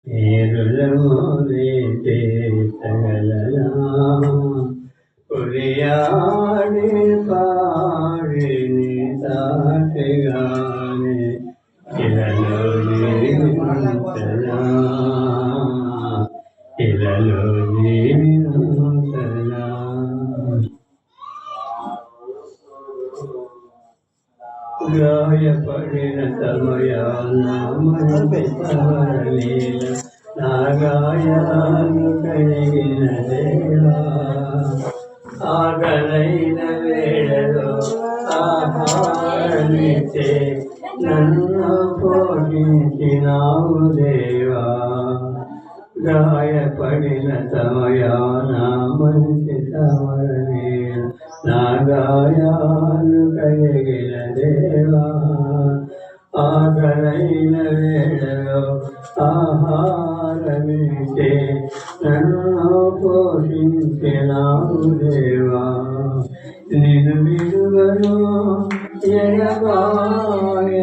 ఏరులమోలేతే సగలలా ఉరియాడి పాడిని తాటగానే ఇలలో జీవించలా ఇలలో జీవించలా గాయపడిన సమయాన మనీల నా గాయాలు కలిగిన దేవా ఆగలైన వేళలో ఆహారమిచ్చే నన్ను పోషించినావు దేవా గాయపడిన సమయాన మంచి సమరణీయ నా గాయాలు కలిగిన దేవా ఆగలైన వేళలో ఆహారమిచ్చే నన్ను పోషించినావు దేవా నిన్ను విడువను ఎడబాయ